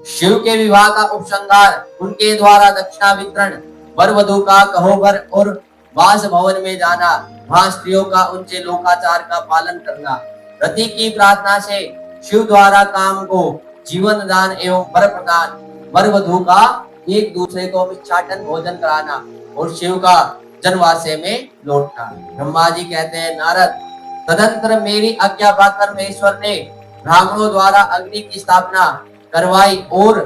शिव के विवाह का उपसंहार, उनके द्वारा दक्षिणा वितरण, वर वधु का कहोबर और वास भवन में जाना, वहां स्त्रियों का उनसे लोकाचार का पालन करना, रति की प्रार्थना से शिव द्वारा काम को जीवन दान एवं वर प्रदान, वर वधु का एक दूसरे को भिक्षाटन भोजन कराना और शिव का जनवासे में लौटना। ब्रह्मा जी कहते हैं, नारद, तदंतर मेरी आज्ञा पाकर महेश्वर ने ब्राह्मणों द्वारा अग्नि की स्थापना करवाई और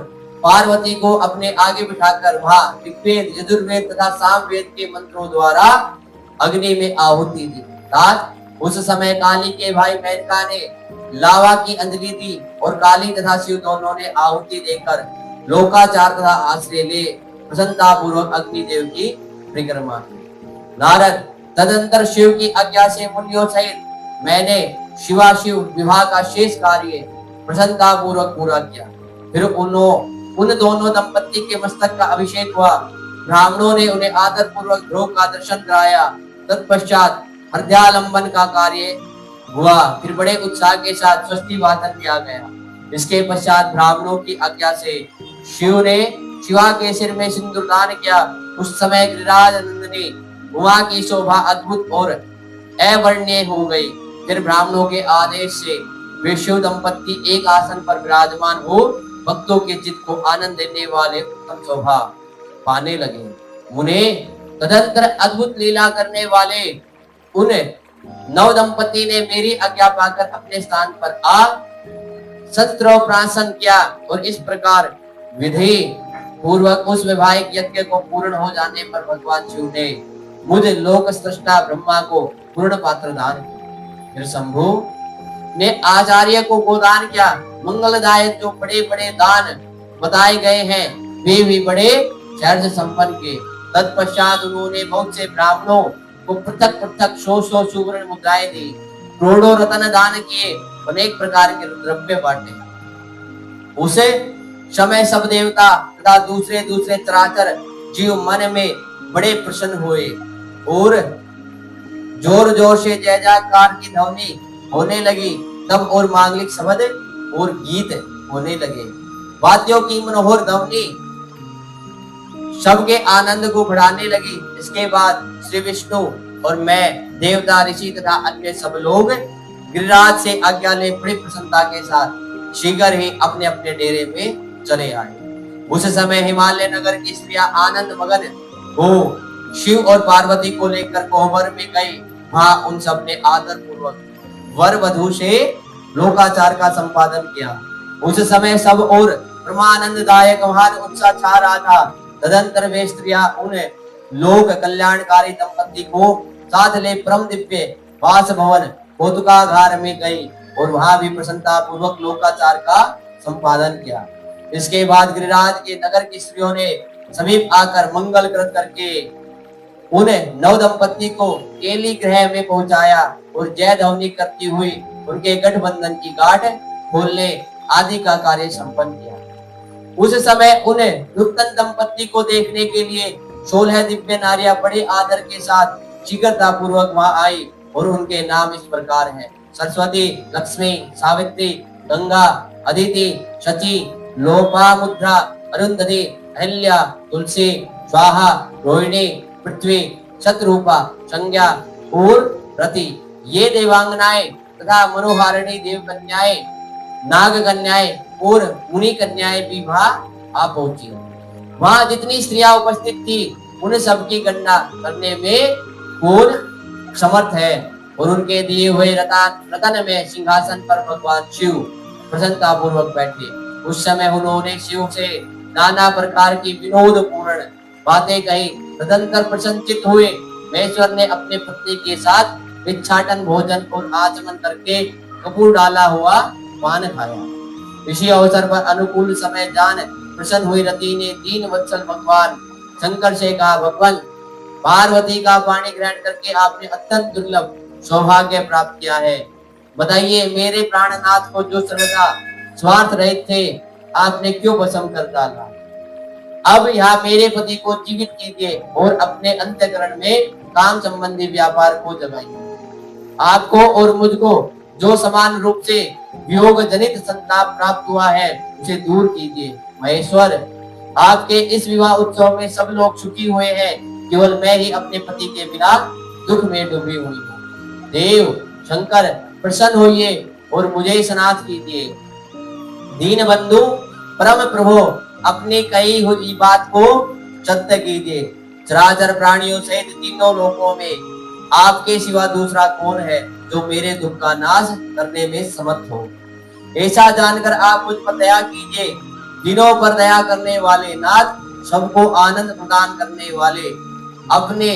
पार्वती को अपने आगे बिठाकर वहां ऋग्वेद, यजुर्वेद तथा सामवेद के मंत्रों द्वारा अग्नि में आहुति दी। उस समय काली के भाई मेनका ने लावा की अंजलि दी और काली तथा शिव दोनों ने आहुति देकर लोकाचार तथा आश्रय ले प्रसन्नता पूर्वक अग्निदेव की परिक्रमा की। नारद, तदंतर शिव की आज्ञा से मुनियों सहित मैंने शिवाशिव विवाह का शेष कार्य प्रसन्नता पूर्वक पूरा किया। फिर उन दोनों दंपति के मस्तक का अभिषेक हुआ। ब्राह्मणों ने उन्हें आदर पूर्वक ध्रुव का दर्शन कराया। तत्पश्चात हृदयालंबन का कार्य हुआ। फिर बड़े उत्साह के साथ स्वस्ति वादन किया गया। इसके पश्चात ब्राह्मणों की आज्ञा से शिव ने शिवा के सिर में सिंदूर दान किया। उस समय गिरिराज नंदिनी उमा की शोभा अद्भुत और अवर्णनीय हो गई। फिर ब्राह्मणों के आदेश से वे शिव दंपति एक आसन पर विराजमान हो भक्तों के चित्त को आनंद देने वाले उत्तम शोभा पाने लगे। मुने, तदंतर अद्भुत लीला करने वाले उन नव दंपति ने मेरी आज्ञा पाकर अपने स्थान पर आ शस्त्रोपरासन किया और इस प्रकार विधि पूर्वक उस वैवाहिक यज्ञ को पूर्ण हो जाने पर भगवान शिव ने मुझ लोक सृष्टा ब्रह्मा को पूर्ण पात्र दान किया। फिर शंभु ने आचार्य को गोदान किया। मंगलदायक जो बड़े बड़े दान बताए गए हैं वे भी बड़े शर्त संपन्न के। तत्पश्चात उन्होंने बहुत से ब्राह्मणों को पृथक पृथक सौ सुवर्ण मुद्राएं दी, करोड़ों रत्न दान किए, अनेक प्रकार के द्रव्य बांटे। उसे समय सब देवता तथा दूसरे दूसरे चराचर जीव मन में बड़े प्रसन्न हुए और जोर जोर से जय जयकार की ध्वनि होने लगी। तब और मांगलिक शब्द और गीत होने लगे। वाद्यों की मनोहर ध्वनि सबके आनंद को बढ़ाने लगी। इसके बाद श्री विष्णु और मैं, देवता, ऋषि तथा अन्य सब लोग गिरिराज से आज्ञा ले बड़ी प्रसन्नता के साथ शीघ्र ही अपने अपने डेरे में चले आए। उस समय हिमालय नगर की स्त्रियां आनंद मगन हो शिव और पार्वती को लेकर कोहबर में गई। वहां उन सब ने आदर पूर्वक वर वधु से लोकाचार का संपादन किया। उस समय सब और परमानंददायक महान उत्साह छा रहा था। तदंतर वे स्त्रियां उन लोक कल्याणकारी दंपति को साथ ले परम दिव्य वास भवन कौतुकागार में गई और वहां भी प्रसन्नता पूर्वक लोकाचार का संपादन किया। इसके बाद गिरिराज के नगर की स्त्रियों ने समीप आकर मंगल कृत करके उन नव दंपति को केली ग्रह में पहुंचाया और जय ध्वनि करती हुई उनके गठबंधन की गांठ खोलने आदि का कार्य संपन्न किया। उस समय उन नूतन दंपति को देखने के लिए 16 दिव्य नारियां बड़े आदर के साथ शीघ्रता पूर्वक वहां आई और उनके नाम इस प्रकार हैं: सरस्वती, लक्ष्मी, सावित्री, गंगा, अदिति, शची, लोपामुद्रा, अरुंधति, अहिल्या, तुलसी, स्वाहा, रोहिणी, पृथ्वी, शतरूपा, संज्ञा और रति। ये देवांगनाएं तथा मनोहारिणी देव कन्याएं, नाग कन्याएं और मुनि कन्याएं भी वहां आ पहुंची। वहां जितनी स्त्रियां उपस्थित थी उन सबकी गणना करने में कौन समर्थ है। और उनके दिए हुए रतन में सिंहासन पर भगवान शिव प्रसन्नता पूर्वक बैठे। उस समय उन्होंने शिव से नाना प्रकार की विनोद पूर्ण बातें कही। तदंतर प्रसन्नचित हुए महेश्वर ने अपने पत्नी के साथ भिक्षाटन भोजन और आचमन करके कपूर डाला हुआ पान खाया। इसी अवसर पर अनुकूल समय जान प्रसन्न हुई रति ने दीन वत्सल भगवान शंकर से कहा, भगवान पार्वती का पानी ग्रहण करके आपने अत्यंत दुर्लभ सौभाग्य प्राप्त किया है। बताइए, मेरे प्राणनाथ को जो सर्वदा स्वार्थ रहित थे आपने क्यों भस्म कर डाला? अब यहाँ मेरे पति को जीवित कीजिए और अपने अंतःकरण में काम संबंधी व्यापार को जगाइए। आपको और मुझको जो समान रूप से वियोग जनित संताप प्राप्त हुआ है उसे दूर कीजिए। महेश्वर, आपके इस विवाह उत्सव में सब लोग सुखी हुए हैं, केवल मैं ही अपने पति के बिना दुख में डूबी हुई हूँ। देव शंकर प्रसन्न होइए और मुझे स्नात कीजिए। दीन बंधु परम प्रभु, अपनी कही हुई बात को सत्य कीजिए। चराचर प्राणियों सहित तीनों लोकों में आपके सिवा दूसरा कौन है जो मेरे दुख का नाश करने में समर्थ हो। ऐसा जानकर आप मुझ पर दया कीजिए। दिनों पर दया करने वाले नाथ, सबको आनंद प्रदान करने वाले, अपने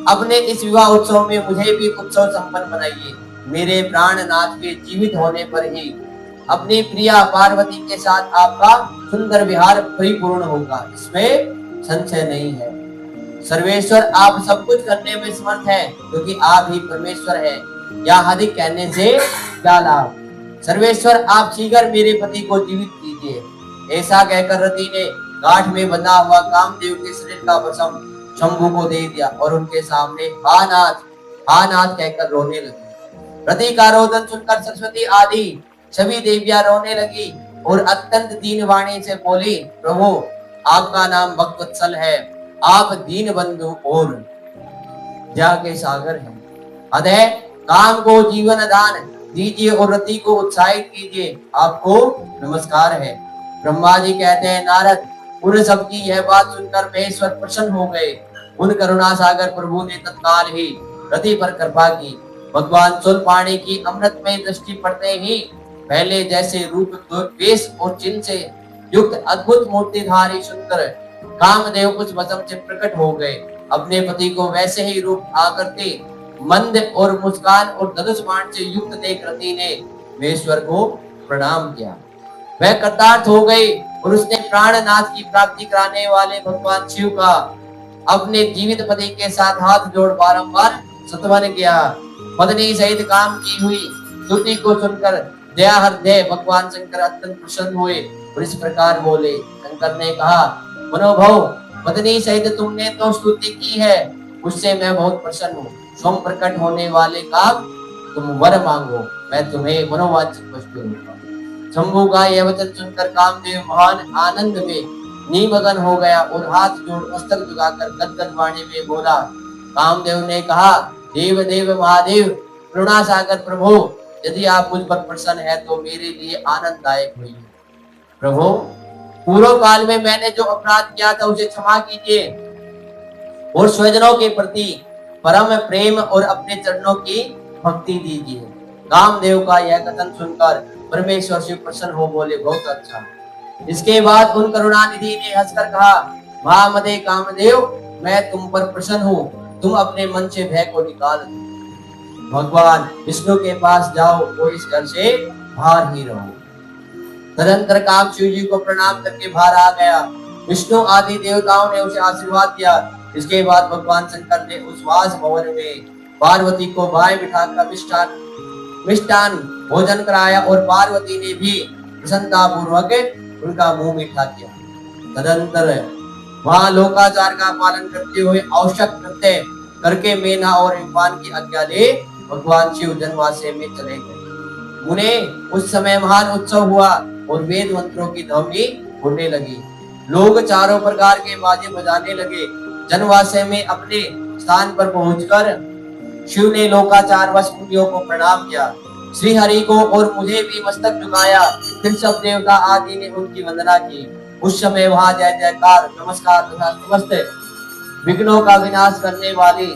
अपने इस विवाह उत्सव में मुझे भी उत्सव संपन्न बनाइए। मेरे प्राणनाथ के जीवित होने पर ही अपनी प्रिया पार्वती के साथ आपका सुंदर विहार परिपूर्ण होगा, इसमें संशय नहीं है। सर्वेश्वर, आप सब कुछ करने में समर्थ हैं, क्योंकि आप ही परमेश्वर हैं। या अधिक कहने से क्या लाभ। सर्वेश्वर, आप शीघ्र मेरे पति को जीवित कीजिए। ऐसा कहकर रति ने गांठ में बंधा हुआ कामदेव के शरीर का वसम शंभु को दे दिया और उनके सामने हा नाथ कहकर रोने लगी। रति का रोदन सुनकर सरस्वती आदि सभी देवियां रोने लगी और अत्यंत दीन वाणी से बोली, प्रभु, आपका नाम भक्तवत्सल है, आप दीन बंधु और दया के सागर हैं। अतः काम को जीवन दान दीजिए और रति को उत्साहित कीजिए। आपको नमस्कार है। ब्रह्मा जी कहते हैं, नारद, उन सबकी यह बात सुनकर महेश्वर प्रसन्न हो गए। उन करुणा सागर प्रभु ने तत्काल ही रति पर कृपा की। भगवान शूलपाणी की अमृत में दृष्टि पड़ते ही पहले जैसे रूप, वेश और चिन्ह से युक्त अद्भुत मूर्तिधारी सुंदर कामदेव उस वसम से प्रकट हो गए। अपने पति को वैसे ही रूप आकृति, मंद और मुस्कान और धनुष बाण से युक्त देख रति ने महेश्वर को प्रणाम किया। वह कृतार्थ हो गई और उसने प्राणनाथ की प्राप्ति कराने वाले भगवान शिव का अपने जीवित पति के साथ हाथ जोड़ बारंबार स्तवन किया। पत्नी सहित काम की हुई स्तुति को सुनकर दया हृदय भगवान शंकर अत्यंत प्रसन्न हुए और इस प्रकार बोले। शंकर ने कहा, मनोभव, पत्नी सहित तुमने तो स्तुति की है, उससे मैं बहुत प्रसन्न हूँ। स्वयं प्रकट होने वाले काम तुम वर मांगो, मैं तुम्हें मनोवांछित वस्तु दूंगा। शंभु का यह वचन सुनकर कामदेव महान आनंद में निमग्न हो गया और हाथ जोड़ मस्तक झुकाकर गदगद वाणी में बोला। कामदेव ने कहा, देव देव महादेव, करुणा सागर प्रभु, यदि आप मुझ पर प्रसन्न है तो मेरे लिए आनंददायक हुई। प्रभु, पूर्व काल में मैंने जो अपराध किया था उसे क्षमा कीजिए और स्वजनों के प्रति परम प्रेम और अपने चरणों की भक्ति दीजिए। कामदेव का यह कथन सुनकर परमेश्वर शिव प्रसन्न हो बोले, बहुत अच्छा। इसके बाद उन करुणानिधि ने हंसकर कहा, महामदे कामदेव, मैं तुम पर प्रसन्न हूँ, तुम अपने मन से भय को निकाल दो। भगवान विष्णु के पास जाओ और इस घर से बाहर ही रहो। तदंतर काम शिव जी को प्रणाम करके बाहर आ गया। विष्णु आदि देवताओं ने उसे आशीर्वाद दिया। इसके बाद भगवान शंकर ने उस वास भवन में पार्वती को बाएं बिठाकर मिष्टान भोजन कराया और पार्वती ने भी प्रसन्नता पूर्वक उनका मुंह मीठा किया। तदंतर वहां लोकाचार का पालन करते हुए आवश्यक कृत्य करके मेना और इम्फान की आज्ञा ले भगवान शिव जनवासे में चले गए। मुने उस समय महान उत्सव हुआ और वेद मंत्रों की ध्वनि होने लगी। लोग चारों प्रकार के बाजे बजाने लगे। जनवासे में अपने स्थान पर पहुंचकर शिव ने लोकाचार वश मुनियों को प्रणाम किया। श्री हरि को और मुझे भी मस्तक झुकाया। फिर सब देवता आदि ने उनकी वंदना की। उस समय वहां जय जयकार, नमस्कार तथा समस्त विघ्नों का विनाश करने वाली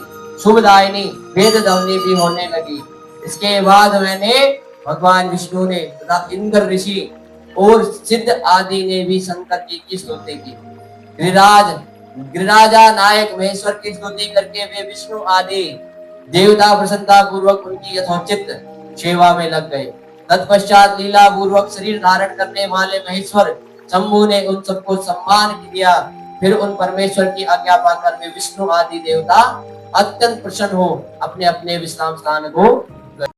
शुभदायिनी वेद ध्वनि भी होने लगी। इसके बाद मैंने भगवान विष्णु ने तथा इंद्र ऋषि और सिद्ध आदि ने भी शंकर जी की स्तुति की। गिरिराजा नायक महेश्वर की स्तुति करके वे विष्णु आदि देवता प्रसन्नता पूर्वक उनकी यथोचित सेवा में लग गए। तत्पश्चात लीला पूर्वक शरीर धारण करने वाले महेश्वर शंभु ने उन सबको सम्मान किया। फिर उन परमेश्वर की आज्ञा पाकर वे विष्णु आदि देवता अत्यंत प्रसन्न हो अपने अपने विश्राम स्थान को